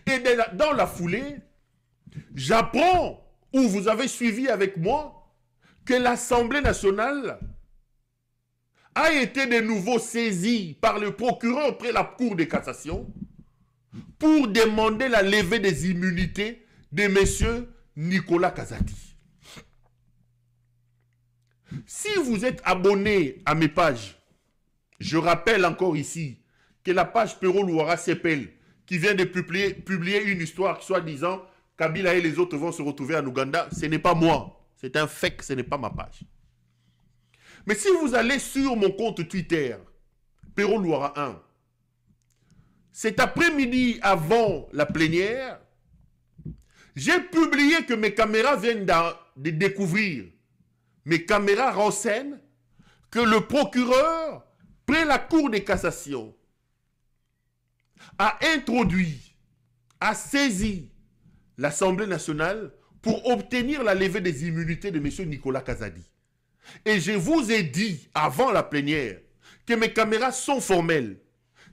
Et dans la foulée, j'apprends, ou vous avez suivi avec moi, que l'Assemblée nationale a été de nouveau saisie par le procureur auprès de la Cour de cassation pour demander la levée des immunités de M. Nicolas Kazadi. Si vous êtes abonné à mes pages, je rappelle encore ici que la page Pero Louara CPL, qui vient de publier une histoire qui soi-disant Kabila et les autres vont se retrouver en Ouganda, ce n'est pas moi. C'est un fake, ce n'est pas ma page. Mais si vous allez sur mon compte Twitter, Pero Louara 1, cet après-midi avant la plénière, j'ai publié que mes caméras viennent de découvrir. Mes caméras renseignent que le procureur, près la Cour de cassation, a introduit, a saisi l'Assemblée nationale pour obtenir la levée des immunités de M. Nicolas Kazadi. Et je vous ai dit, avant la plénière, que mes caméras sont formelles.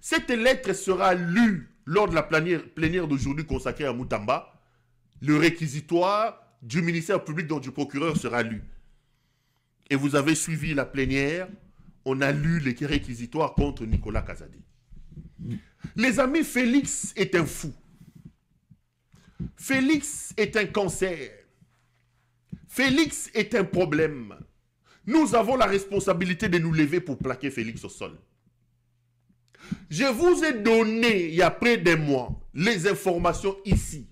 Cette lettre sera lue lors de la plénière d'aujourd'hui consacrée à Moutamba. Le réquisitoire du ministère public, donc du procureur, sera lu. Et vous avez suivi la plénière, on a lu les réquisitoires contre Nicolas Kazadi. Les amis, Félix est un fou. Félix est un cancer. Félix est un problème. Nous avons la responsabilité de nous lever pour plaquer Félix au sol. Je vous ai donné, il y a près d'un mois, les informations ici.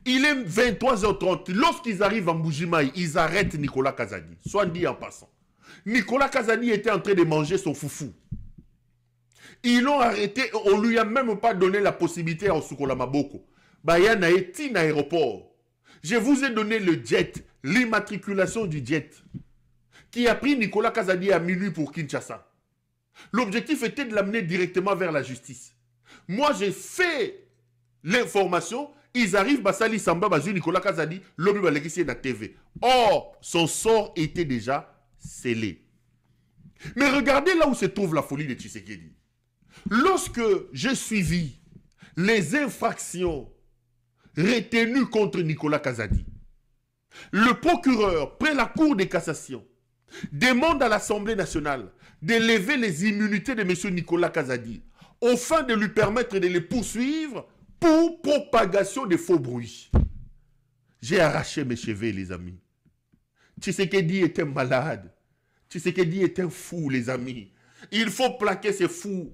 Il est 23h30. Lorsqu'ils arrivent en Mbujimaï, ils arrêtent Nicolas Kazadi. Soit dit en passant. Nicolas Kazadi était en train de manger son foufou. Ils l'ont arrêté. On ne lui a même pas donné la possibilité à Soukola Maboko. Bayana est un aéroport. Je vous ai donné le jet, l'immatriculation du jet, qui a pris Nicolas Kazadi à minuit pour Kinshasa. L'objectif était de l'amener directement vers la justice. Moi, j'ai fait l'information. Ils arrivent, Basali Samba, Bazu, Nicolas Kazadi, l'homme va l'écrire dans la TV. Or, son sort était déjà scellé. Mais regardez là où se trouve la folie de Tshisekedi. Lorsque j'ai suivi les infractions retenues contre Nicolas Kazadi, le procureur, près la Cour de cassation, demande à l'Assemblée nationale de lever les immunités de M. Nicolas Kazadi, au fin de lui permettre de les poursuivre pour propagation de faux bruits. J'ai arraché mes cheveux, les amis. Tshisekedi est un malade. Tshisekedi est un fou, les amis. Il faut plaquer ces fous.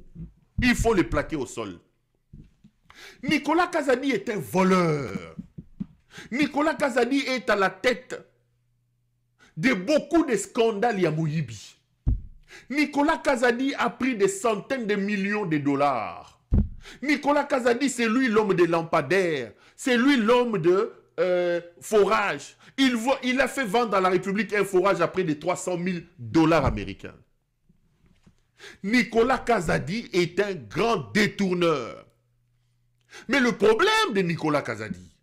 Il faut les plaquer au sol. Nicolas Kazadi est un voleur. Nicolas Kazadi est à la tête de beaucoup de scandales Yamouyibi. Nicolas Kazadi a pris des centaines de millions de dollars. Nicolas Kazadi, c'est lui l'homme de lampadaires. C'est lui l'homme de forage. Il a fait vendre à la République un forage à près de 300 000 dollars américains. Nicolas Kazadi est un grand détourneur. Mais le problème de Nicolas Kazadi,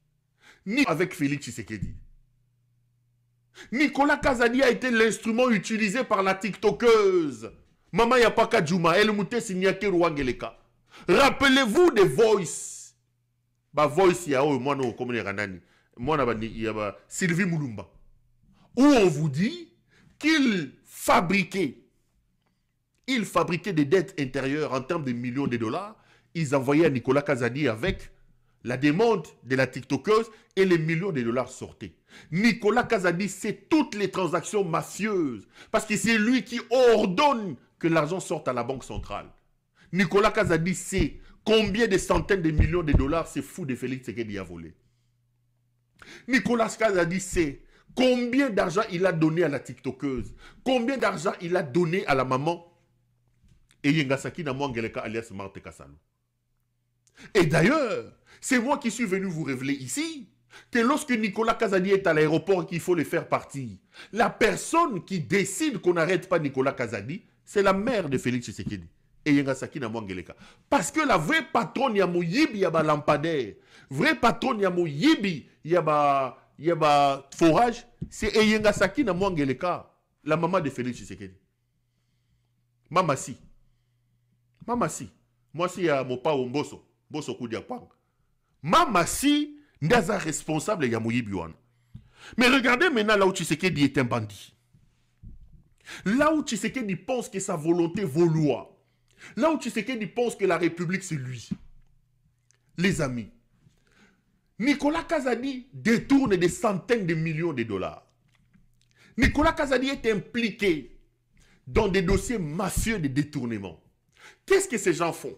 ni avec Félix Tshisekedi, Nicolas Kazadi a été l'instrument utilisé par la TikTokeuse Mama Yapaka Djouma, El Mouté Signake Rouangeleka. Rappelez-vous des Voice. Bah Voice, il y a moi non comme les Ranani. Moi il y a Sylvie Moulumba. Où on vous dit qu'il fabriquait des dettes intérieures en termes de millions de dollars. Ils envoyaient à Nicolas Kazadi avec la demande de la TikTokeuse et les millions de dollars sortaient. Nicolas Kazadi, c'est toutes les transactions mafieuses. Parce que c'est lui qui ordonne que l'argent sorte à la Banque centrale. Nicolas Kazadi sait combien de centaines de millions de dollars c'est fou de Félix Tshisekedi a volé. Nicolas Kazadi sait combien d'argent il a donné à la TikTokeuse. Combien d'argent il a donné à la maman et Yengasaki Namwangeleka alias Marthe Kassalo. Et d'ailleurs, c'est moi qui suis venu vous révéler ici que lorsque Nicolas Kazadi est à l'aéroport et qu'il faut le faire partir, la personne qui décide qu'on n'arrête pas Nicolas Kazadi, c'est la mère de Félix Tshisekedi. Et Yengasaki Namwangeleka. Parce que la vraie patronne Yamoyibi yaba lampadaire, vraie patronne Yamoyibi yaba forage, c'est Yengasaki Namwangeleka, la maman de Félix Tshisekedi. Maman si. Moi si à mon pa Omboso. Bosoku Diapang. Mamasi Ndaza responsable Yamoui Biwan. Mais regardez maintenant là où Tshisekedi est un bandit. Là où Tshisekedi pense que sa volonté vaut loi. Là où Tshisekedi pense que la République c'est lui. Les amis, Nicolas Kazadi détourne des centaines de millions de dollars. Nicolas Kazadi est impliqué dans des dossiers mafieux de détournement. Qu'est-ce que ces gens font?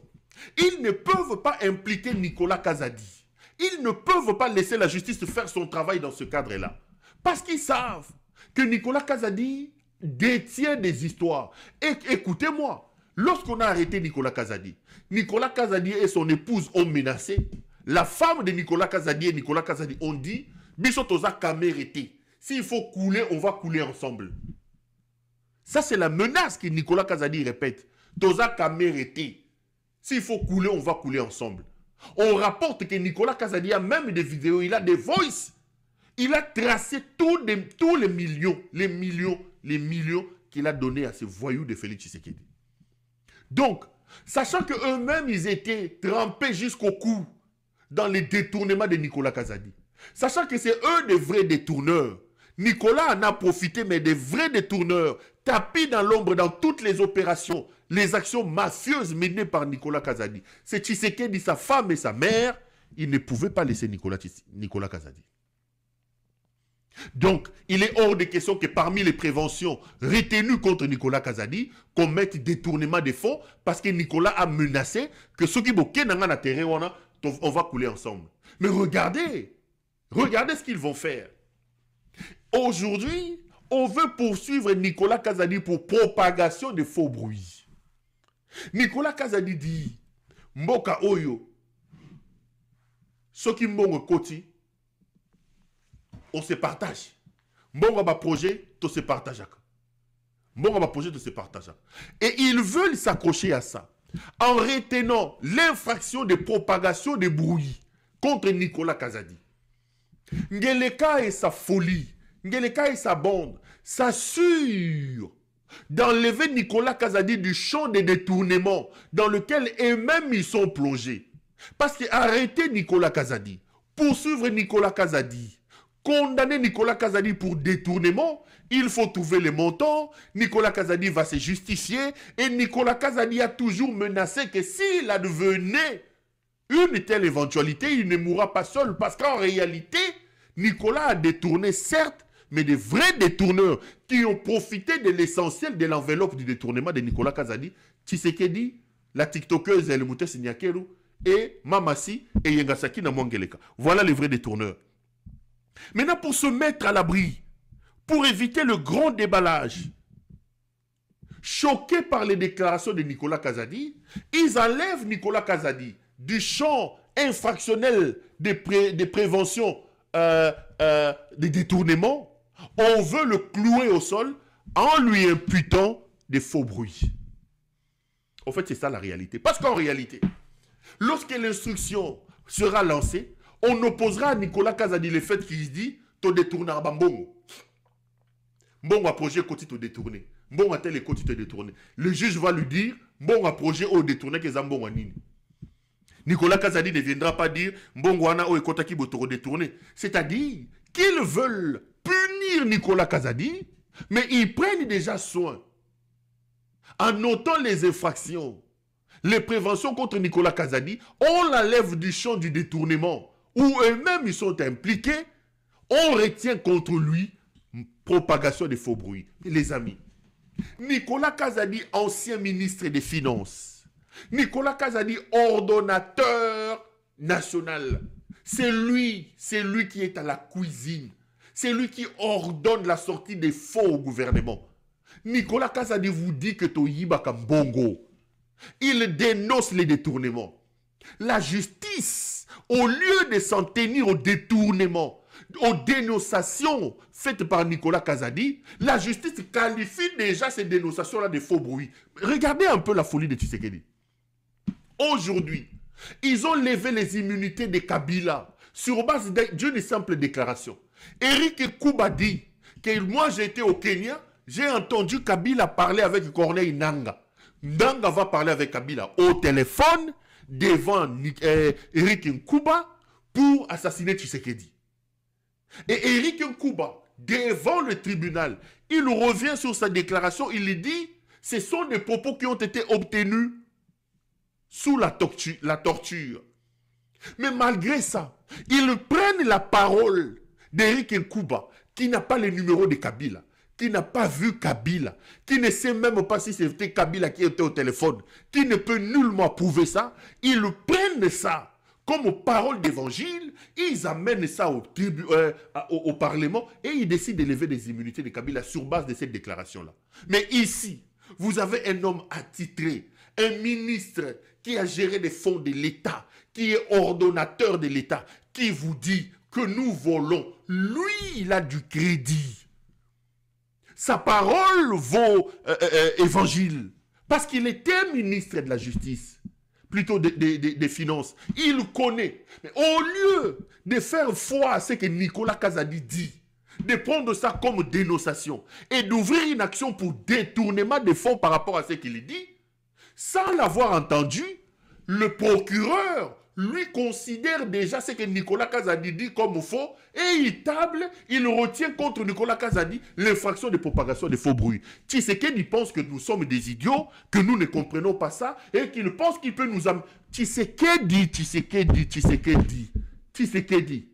Ils ne peuvent pas impliquer Nicolas Kazadi. Ils ne peuvent pas laisser la justice faire son travail dans ce cadre-là. Parce qu'ils savent que Nicolas Kazadi détient des histoires. Et écoutez-moi, lorsqu'on a arrêté Nicolas Kazadi et son épouse ont menacé. La femme de Nicolas Kazadi et Nicolas Kazadi ont dit Bissotoza Kamérité. S'il faut couler, on va couler ensemble. Ça, c'est la menace que Nicolas Kazadi répète. Toza Kamérité. S'il faut couler, on va couler ensemble. On rapporte que Nicolas Kazadi a même des vidéos, il a des voices. Il a tracé tous les millions qu'il a donnés à ces voyous de Félix Tshisekedi. Donc, sachant qu'eux-mêmes, ils étaient trempés jusqu'au cou dans les détournements de Nicolas Kazadi. Sachant que c'est eux des vrais détourneurs. Nicolas en a profité, mais des vrais détourneurs, tapis dans l'ombre dans toutes les opérations, les actions mafieuses menées par Nicolas Kazadi. C'est Tshisekedi, sa femme et sa mère, ils ne pouvaient pas laisser Nicolas Kazadi. Donc, il est hors de question que parmi les préventions retenues contre Nicolas Kazadi, qu'on mette détournement des fonds, parce que Nicolas a menacé que ceux qui bloquent dans la terre, on va couler ensemble. Mais regardez ce qu'ils vont faire. Aujourd'hui, on veut poursuivre Nicolas Kazadi pour propagation de faux bruits. Nicolas Kazadi dit, Mboka Oyo, ceux qui m'ont côté, on se partage. Mbonga ba projet, to se partage. Mbonga ba projet, to se partage. Et ils veulent s'accrocher à ça en retenant l'infraction de propagation de bruit contre Nicolas Kazadi. Ngeleka et sa folie, Ngeleka et sa bande s'assurent d'enlever Nicolas Kazadi du champ des détournements dans lequel eux-mêmes ils sont plongés. Parce qu'arrêter Nicolas Kazadi, poursuivre Nicolas Kazadi, condamner Nicolas Kazadi pour détournement, il faut trouver les montants. Nicolas Kazadi va se justifier. Et Nicolas Kazadi a toujours menacé que s'il advenait une telle éventualité, il ne mourra pas seul. Parce qu'en réalité, Nicolas a détourné, certes, mais des vrais détourneurs qui ont profité de l'essentiel de l'enveloppe du détournement de Nicolas Kazadi. Tshisekedi, la TikTokeuse Elmouté Signakeru, et Mamasi et Yengasaki Namwangeleka. Voilà les vrais détourneurs. Maintenant, pour se mettre à l'abri, pour éviter le grand déballage, choqués par les déclarations de Nicolas Kazadi, ils enlèvent Nicolas Kazadi du champ infractionnel des préventions des détournements. On veut le clouer au sol en lui imputant des faux bruits. En fait, c'est ça la réalité. Parce qu'en réalité, lorsque l'instruction sera lancée, on opposera à Nicolas Kazadi le fait qu'il dit « Tu détournes à Bambongo ». Bon, à projet, côté te détourner. Bon, à tel et côté te détourner. Le juge va lui dire « Bon, à projet, au détourner que Zambon Nini ». Nicolas Kazadi ne viendra pas dire « Bon, wana au ekota ki boto détourner ». C'est-à-dire qu'ils veulent punir Nicolas Kazadi, mais ils prennent déjà soin, en notant les infractions, les préventions contre Nicolas Kazadi, on l'enlève du champ du détournement, où eux-mêmes ils sont impliqués, on retient contre lui propagation des faux bruits. Les amis, Nicolas Kazadi, ancien ministre des Finances, Nicolas Kazadi, ordonnateur national, c'est lui qui est à la cuisine, c'est lui qui ordonne la sortie des faux au gouvernement. Nicolas Kazadi vous dit que Toyiba Kambongo, il dénonce les détournements. La justice, au lieu de s'en tenir aux détournements, aux dénonciations faites par Nicolas Kazadi, la justice qualifie déjà ces dénonciations-là de faux bruits. Regardez un peu la folie de Tshisekedi. Aujourd'hui, ils ont levé les immunités de Kabila sur base d'une simple déclaration. Eric Kouba dit que moi j'ai été au Kenya, j'ai entendu Kabila parler avec Corneille Nanga. Nanga va parler avec Kabila au téléphone devant Eric Nkuba pour assassiner Tshisekedi. Et Eric Nkuba, devant le tribunal, il revient sur sa déclaration, il dit, ce sont des propos qui ont été obtenus sous la torture. Mais malgré ça, ils prennent la parole d'Eric Nkuba, qui n'a pas le numéro de Kabila, qui n'a pas vu Kabila, qui ne sait même pas si c'était Kabila qui était au téléphone, qui ne peut nullement prouver ça. Ils prennent ça comme parole d'évangile, ils amènent ça au Parlement et ils décident d'élever des immunités de Kabila sur base de cette déclaration-là. Mais ici, vous avez un homme attitré, un ministre qui a géré les fonds de l'État, qui est ordonnateur de l'État, qui vous dit que nous volons. Lui, il a du crédit. Sa parole vaut évangile. Parce qu'il était ministre de la Justice, plutôt des Finances. Il connaît. Mais au lieu de faire foi à ce que Nicolas Kazadi dit, de prendre ça comme dénonciation et d'ouvrir une action pour détournement des fonds par rapport à ce qu'il dit, sans l'avoir entendu, le procureur, lui, considère déjà ce que Nicolas Kazadi dit comme faux et il retient contre Nicolas Kazadi l'infraction de propagation de faux bruits. Tshisekedi pense que nous sommes des idiots, que nous ne comprenons pas ça et qu'il pense qu'il peut nous amener. Tshisekedi. Tshisekedi.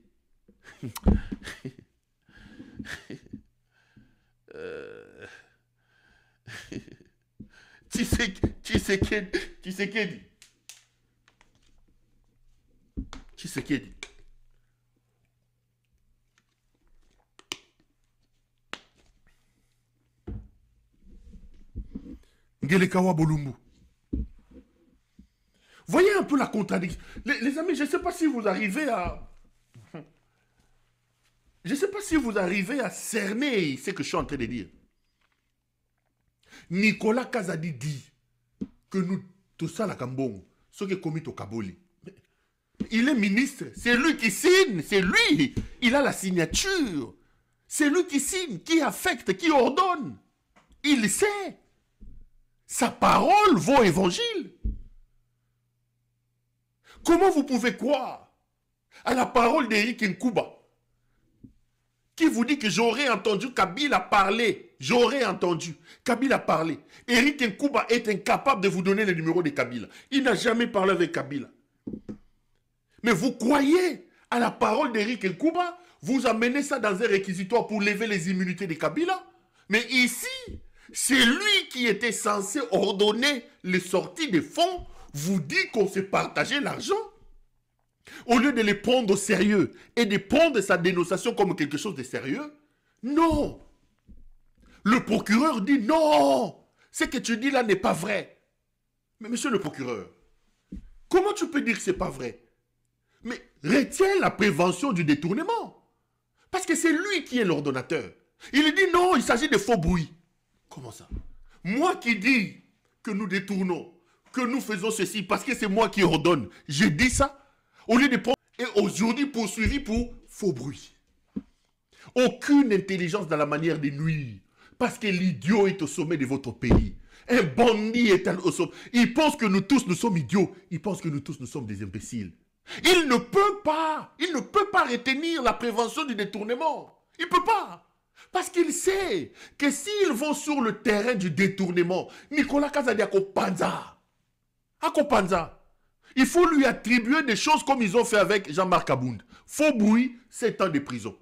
Ngelekawa Bolumbu. Voyez un peu la contradiction. Les amis, je ne sais pas si vous arrivez à... Je ne sais pas si vous arrivez à cerner ce que je suis en train de dire. Nicolas Kazadi dit que nous, tout ça, la Kambon, ce qui est commis au Kaboli. Il est ministre, c'est lui qui signe, c'est lui, il a la signature. C'est lui qui signe, qui affecte, qui ordonne. Il sait. Sa parole vaut évangile. Comment vous pouvez croire à la parole d'Eric Nkuba qui vous dit que j'aurais entendu Kabila parler. J'aurais entendu Kabila parler. Eric Nkuba est incapable de vous donner le numéro de Kabila. Il n'a jamais parlé avec Kabila. Mais vous croyez à la parole d'Eric Nkuba, vous amenez ça dans un réquisitoire pour lever les immunités de Kabila. Mais ici, c'est lui qui était censé ordonner les sorties des fonds, vous dit qu'on s'est partagé l'argent. Au lieu de les prendre au sérieux et de prendre sa dénonciation comme quelque chose de sérieux, non. Le procureur dit non, ce que tu dis là n'est pas vrai. Mais monsieur le procureur, comment tu peux dire que ce n'est pas vrai? Mais retiens la prévention du détournement. Parce que c'est lui qui est l'ordonnateur. Il dit non, il s'agit de faux bruits. Comment ça? Moi qui dis que nous détournons, que nous faisons ceci parce que c'est moi qui ordonne. J'ai dit ça au lieu de prendre et aujourd'hui poursuivi pour faux bruits. Aucune intelligence dans la manière de nuire. Parce que l'idiot est au sommet de votre pays. Un bandit est au sommet. Il pense que nous tous, nous sommes idiots. Il pense que nous tous, nous sommes des imbéciles. Il ne peut pas retenir la prévention du détournement. Il ne peut pas. Parce qu'il sait que s'ils vont sur le terrain du détournement, Nicolas Kazadi Akopanza, il faut lui attribuer des choses comme ils ont fait avec Jean-Marc Abound. Faux bruit, 7 ans de prison.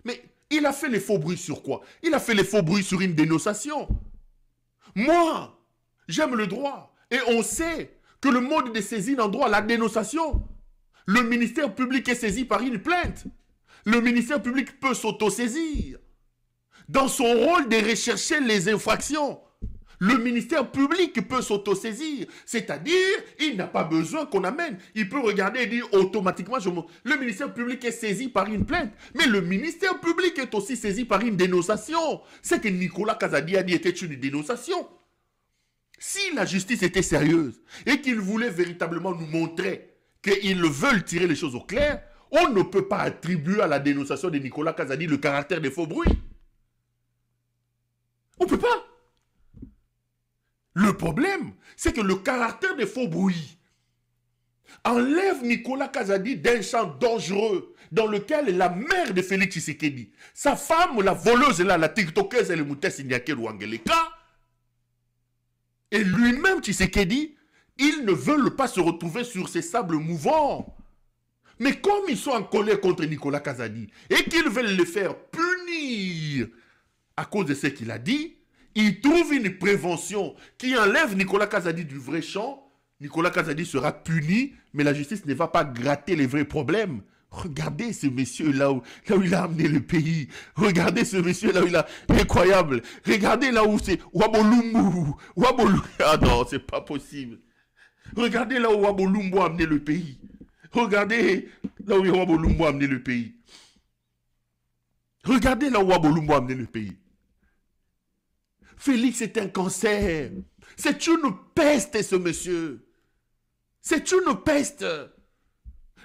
Mais il a fait les faux bruits sur quoi? Il a fait les faux bruits sur une dénonciation. Moi, j'aime le droit. Et on sait que le mode de saisine en droit, la dénonciation, le ministère public est saisi par une plainte. Le ministère public peut s'autosaisir. Dans son rôle de rechercher les infractions, le ministère public peut s'autosaisir. C'est-à-dire, il n'a pas besoin qu'on amène. Il peut regarder et dire automatiquement, le ministère public est saisi par une plainte. Mais le ministère public est aussi saisi par une dénonciation. C'est que Nicolas Kazadi a dit était une dénonciation. Si la justice était sérieuse et qu'il voulait véritablement nous montrer qu'ils veulent tirer les choses au clair, on ne peut pas attribuer à la dénonciation de Nicolas Kazadi le caractère des faux bruits. On ne peut pas. Le problème, c'est que le caractère des faux bruits enlève Nicolas Kazadi d'un champ dangereux dans lequel la mère de Félix Tshisekedi, sa femme, la voleuse là, la tiktokeuse, elle Moutessi Nyakeru Angeleka, et lui-même Tshisekedi, ils ne veulent pas se retrouver sur ces sables mouvants. Mais comme ils sont en colère contre Nicolas Kazadi et qu'ils veulent le faire punir à cause de ce qu'il a dit, ils trouvent une prévention qui enlève Nicolas Kazadi du vrai champ. Nicolas Kazadi sera puni, mais la justice ne va pas gratter les vrais problèmes. Regardez ce monsieur là où il a amené le pays. Regardez ce monsieur là où il a... Incroyable. Regardez là où c'est Wabolumbu. Ah non, c'est pas possible. Regardez là où Wabolumbu a amené le pays. Regardez là où Wabolumbu a amené le pays. Regardez là où Wabolumbu a amené le pays. Félix est un cancer. C'est une peste, ce monsieur. C'est une peste.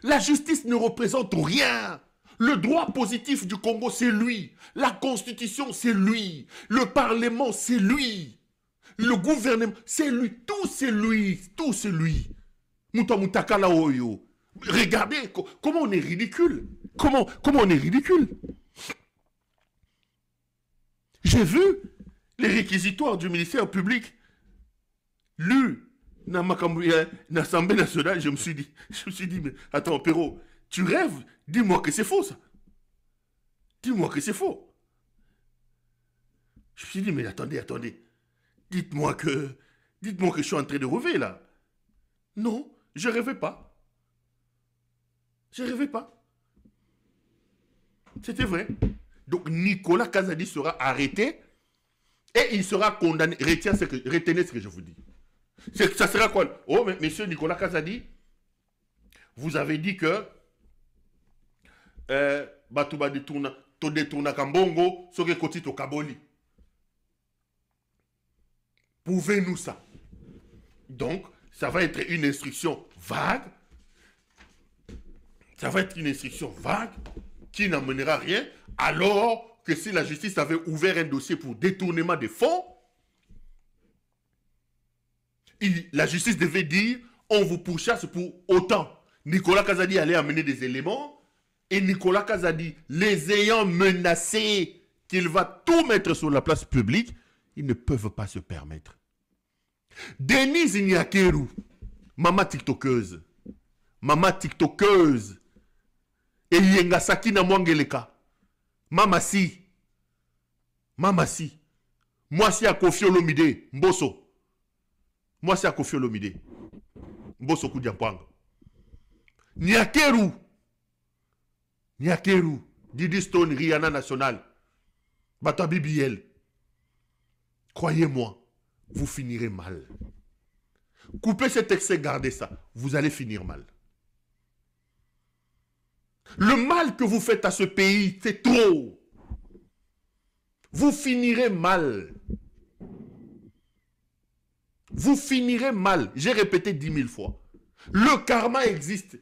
La justice ne représente rien. Le droit positif du Congo, c'est lui. La constitution, c'est lui. Le parlement, c'est lui. Le gouvernement, c'est lui. Tout, c'est lui. Tout, c'est lui. Mutamutakala Oyo. Regardez comment on est ridicule. Comment on est ridicule. J'ai vu les réquisitoires du ministère public lus dans l'Assemblée nationale. Je me suis dit, mais attends, Perrault, tu rêves? Dis-moi que c'est faux, ça. Dis-moi que c'est faux. Je me suis dit, mais attendez. Dites-moi que je suis en train de rêver, là. Non, je ne rêvais pas. Je ne rêvais pas. C'était vrai. Donc, Nicolas Kazadi sera arrêté et il sera condamné. Retenez ce que je vous dis. Ça sera quoi? Oh, mais monsieur Nicolas Kazadi, vous avez dit que Batouba détourna Kambongo, Soke Kotito Kaboli. Pouvez-nous ça? Donc, ça va être une instruction vague. Ça va être une instruction vague qui n'amènera rien, alors que si la justice avait ouvert un dossier pour détournement des fonds, la justice devait dire, on vous pourchasse pour autant. Nicolas Kazadi allait amener des éléments, et Nicolas Kazadi, les ayant menacés qu'il va tout mettre sur la place publique, ils ne peuvent pas se permettre. Denise Nyakeru, maman tiktokeuse, et Yengasaki na Mwangeleka, Mama si, moi si à Kofi Olomide, Mboso, moi si à Kofi Olomide, Mboso Koudiampwanga, Nyakeru, Didi Stone, Rihanna National, Bata BBL, croyez-moi, vous finirez mal. Coupez cet excès, gardez ça, vous allez finir mal. Le mal que vous faites à ce pays, c'est trop. Vous finirez mal. Vous finirez mal. J'ai répété 10 000 fois. Le karma existe.